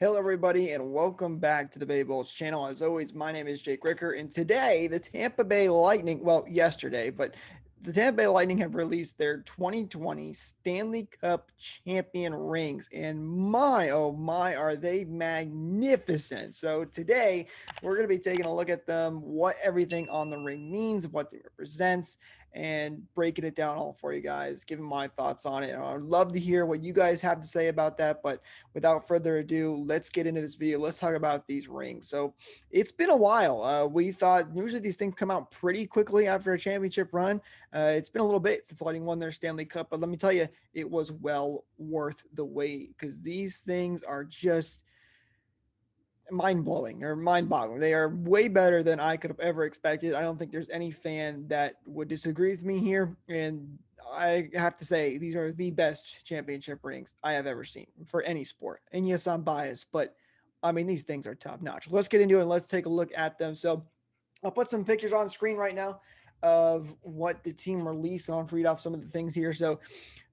Hello, everybody, and welcome back to the Bay Bulls channel. As always, my name is Jake Ricker, and today the Tampa Bay Lightning, well, yesterday, but the Tampa Bay Lightning have released their 2020 Stanley Cup champion rings, and my, oh my, are they magnificent. So today, we're going to be taking a look at them, what everything on the ring means, what it represents, and breaking it down all for you guys, giving my thoughts on it. And I'd love to hear what you guys have to say about that, but without further ado, let's get into this video. Let's talk about these rings. So it's been a while. We thought usually these things come out pretty quickly after a championship run. It's been a little bit since Lightning won their Stanley Cup, but let me tell you, it was well worth the wait because these things are just mind blowing or mind boggling. They are way better than I could have ever expected. I don't think there's any fan that would disagree with me here. And I have to say, these are the best championship rings I have ever seen for any sport. And yes, I'm biased, but I mean, these things are top notch. Let's get into it and let's take a look at them. So I'll put some pictures on screen right now of what the team released. And I'll read off some of the things here. So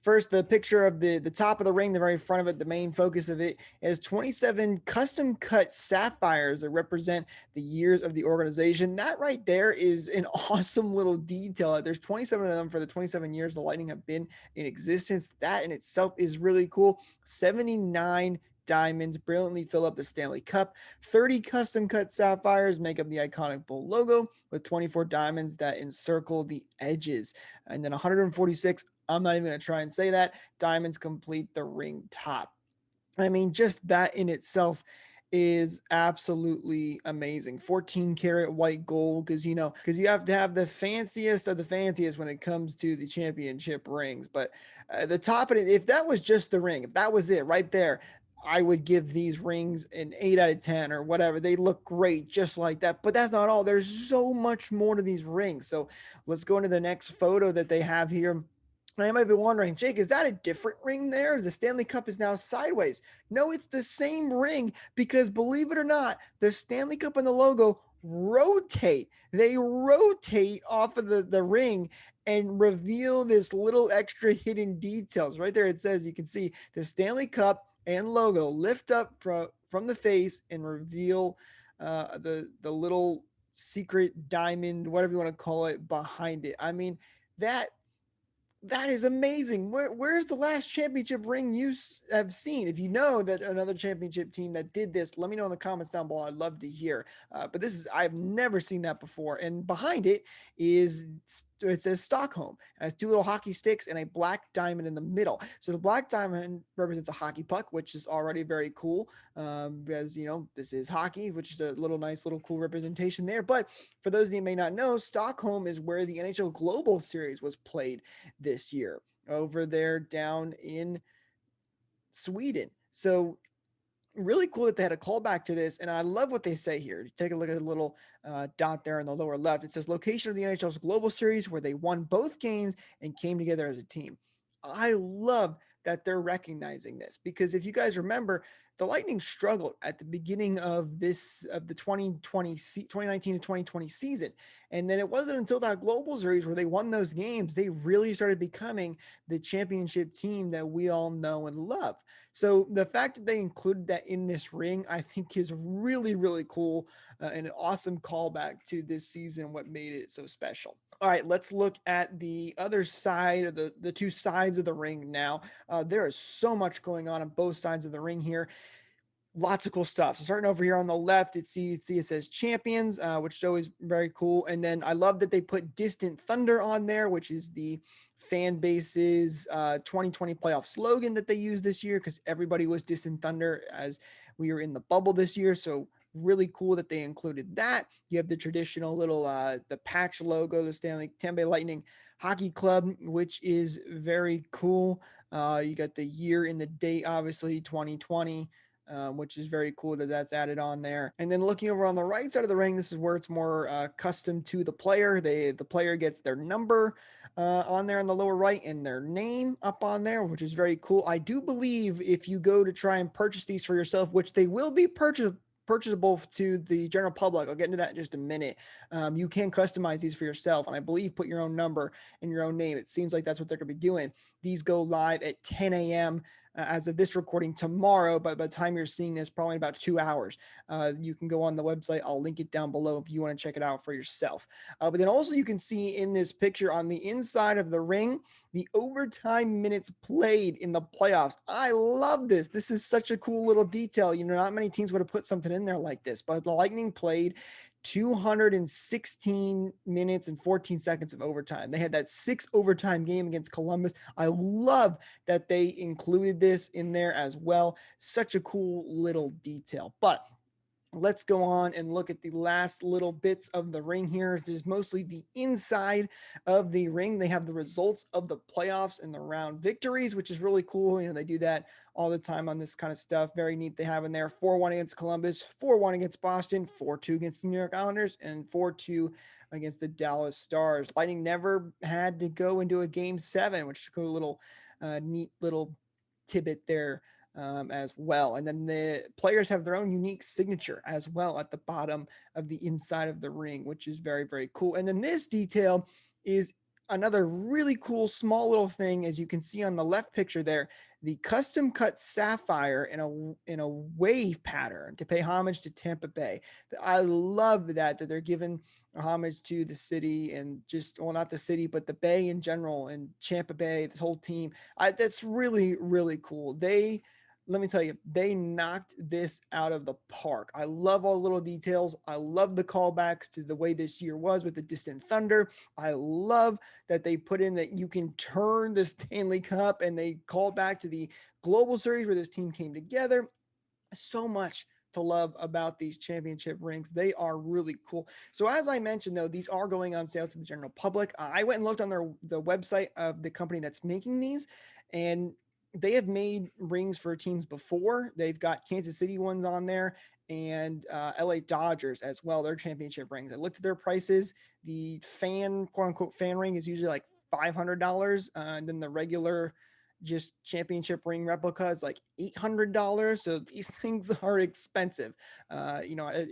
first, the picture of the top of the ring, the very front of it, the main focus of it is 27 custom cut sapphires that represent the years of the organization. That right there is an awesome little detail. There's 27 of them for the 27 years the Lightning have been in existence. That in itself is really cool. 79 diamonds brilliantly fill up the Stanley Cup. 30 custom cut sapphires make up the iconic Bull logo with 24 diamonds that encircle the edges. And then 146, I'm not even going to try and say that, diamonds complete the ring top. I mean, just that in itself is absolutely amazing. 14 karat white gold, because you have to have the fanciest of the fanciest when it comes to the championship rings. But the top of it, if that was just the ring, if that was it right there, I would give these rings an 8 out of 10 or whatever. They look great just like that. But that's not all. There's so much more to these rings. So let's go into the next photo that they have here. And I might be wondering, Jake, is that a different ring there? The Stanley Cup is now sideways. No, it's the same ring because believe it or not, the Stanley Cup and the logo rotate. They rotate off of the ring and reveal this little extra hidden details. Right there, it says you can see the Stanley Cup and logo lift up from the face and reveal the little secret diamond, whatever you want to call it, behind it. I mean, that is amazing. Where's the last championship ring you have seen? If you know that another championship team that did this, let me know in the comments down below. I'd love to hear. But I've never seen that before. And behind it says Stockholm. It has two little hockey sticks and a black diamond in the middle. So the black diamond represents a hockey puck, which is already very cool. Because this is hockey, which is a nice little cool representation there. But for those of you who may not know, Stockholm is where the NHL Global Series was played this year over there down in Sweden. So really cool that they had a callback to this. And I love what they say here. Take a look at the little dot there in the lower left. It says location of the NHL's Global Series where they won both games and came together as a team. I love that they're recognizing this because if you guys remember, the Lightning struggled at the beginning of the 2019 to 2020 season. And then it wasn't until that Global Series where they won those games, they really started becoming the championship team that we all know and love. So the fact that they included that in this ring, I think is really, really cool and an awesome callback to this season, what made it so special. All right, let's look at the other side of the two sides of the ring now. There is so much going on both sides of the ring here. Lots of cool stuff. So starting over here on the left, it says champions, which is always very cool. And then I love that they put Distant Thunder on there, which is the fan base's 2020 playoff slogan that they used this year because everybody was Distant Thunder as we were in the bubble this year. So really cool that they included that. You have the traditional little the patch logo, the Tampa Bay Lightning Hockey Club, which is very cool. You got the year and the date, obviously 2020. Which is very cool that that's added on there. And then looking over on the right side of the ring, this is where it's more custom to the player. The player gets their number on there on the lower right and their name up on there, which is very cool. I do believe if you go to try and purchase these for yourself, which they will be purchasable to the general public. I'll get into that in just a minute. You can customize these for yourself, and I believe put your own number and your own name. It seems like that's what they're going to be doing. These go live at 10 a.m. as of this recording tomorrow, but by the time you're seeing this, probably in about 2 hours. You can go on the website. I'll link it down below if you want to check it out for yourself. But then also you can see in this picture on the inside of the ring, the overtime minutes played in the playoffs. I love this. This is such a cool little detail. Not many teams would have put something in there like this, but the Lightning played 216 minutes and 14 seconds of overtime. They had that 6 overtime game against Columbus. I love that they included this in there as well. Such a cool little detail. But let's go on and look at the last little bits of the ring here. This is mostly the inside of the ring. They have the results of the playoffs and the round victories, which is really cool. They do that all the time on this kind of stuff. Very neat. They have in there 4-1 against Columbus, 4-1 against Boston, 4-2 against the New York Islanders, and 4-2 against the Dallas Stars. Lightning never had to go into a game 7, which is a cool little neat little tidbit there as well. And then the players have their own unique signature as well at the bottom of the inside of the ring, which is very, very cool. And then this detail is another really cool small little thing. As you can see on the left picture there, the custom cut sapphire in a wave pattern to pay homage to Tampa Bay. I love that they're giving homage to the city, and just, well, not the city, but the Bay in general, and Tampa Bay, this whole team. That's really, really cool. Let me tell you, they knocked this out of the park. I love all the little details. I love the callbacks to the way this year was with the Distant Thunder. I love that they put in that you can turn the Stanley Cup, and they call back to the Global Series where this team came together. So much to love about these championship rings. They are really cool. So as I mentioned, though, these are going on sale to the general public. I went and looked on the website of the company that's making these, and they have made rings for teams before. They've got Kansas City ones on there, and LA Dodgers as well, their championship rings. I looked at their prices. The quote unquote fan ring is usually like $500. And then the regular just championship ring replica is like $800. So these things are expensive. I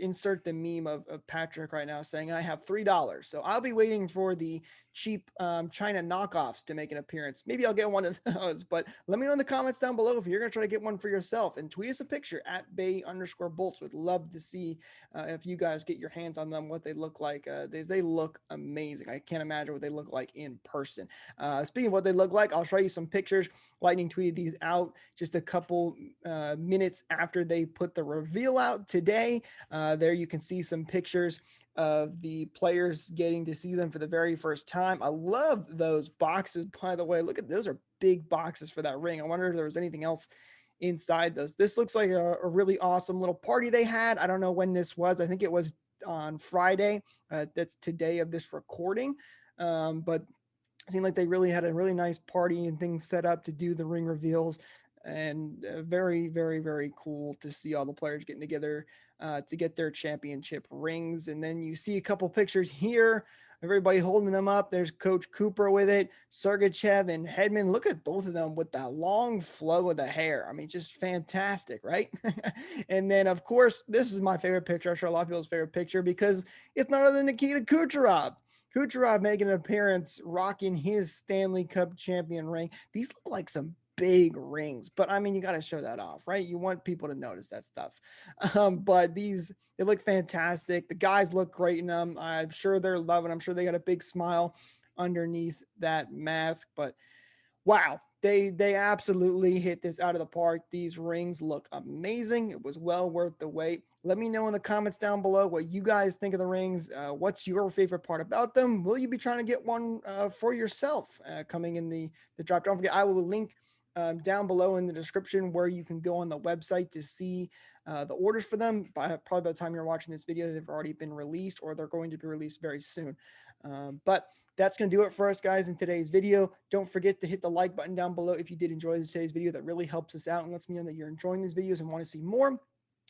insert the meme of Patrick right now saying I have $3. So I'll be waiting for the cheap China knockoffs to make an appearance. Maybe I'll get one of those, but let me know in the comments down below if you're going to try to get one for yourself, and tweet us a picture at Bay_Bolts. Would love to see if you guys get your hands on them, what they look like. They look amazing. I can't imagine what they look like in person. Speaking of what they look like, I'll show you some pictures. Lightning tweeted these out just a couple minutes after they put the reveal out today. There you can see some pictures of the players getting to see them for the very first time. I love those boxes, by the way. Look at those, are big boxes for that ring. I wonder if there was anything else inside those. This looks like a really awesome little party they had. I don't know when this was. I think it was on Friday. That's today of this recording. But it seemed like they really had a really nice party and things set up to do the ring reveals, and very, very, very cool to see all the players getting together to get their championship rings. And then you see a couple pictures here, everybody holding them up. There's Coach Cooper with it, Sergachev and Hedman. Look at both of them with that long flow of the hair. I mean, just fantastic, right? And then, of course, this is my favorite picture. I'm sure a lot of people's favorite picture, because it's none other than Nikita Kucherov. Kucherov making an appearance, rocking his Stanley Cup champion ring. These look like some big rings, but I mean, you got to show that off, right? You want people to notice that stuff. But they look fantastic. The guys look great in them. I'm sure they're loving. I'm sure they got a big smile underneath that mask. But wow, they absolutely hit this out of the park. These rings look amazing. It was well worth the wait. Let me know in the comments down below what you guys think of the rings. What's your favorite part about them? Will you be trying to get one for yourself coming in the drop? Don't forget, I will link down below in the description where you can go on the website to see the orders for them. Probably by the time you're watching this video, they've already been released, or they're going to be released very soon. But that's going to do it for us, guys, in today's video. Don't forget to hit the like button down below if you did enjoy today's video. That really helps us out and lets me know that you're enjoying these videos and want to see more.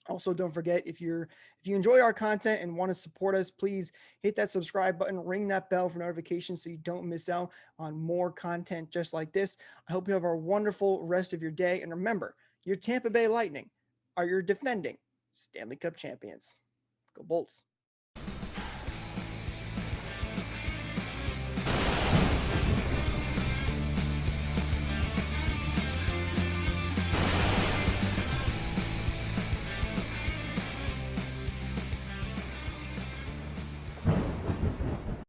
Also, don't forget, if you enjoy our content and want to support us, please hit that subscribe button, ring that bell for notifications so you don't miss out on more content just like this. I hope you have a wonderful rest of your day. And remember, your Tampa Bay Lightning are your defending Stanley Cup champions. Go Bolts.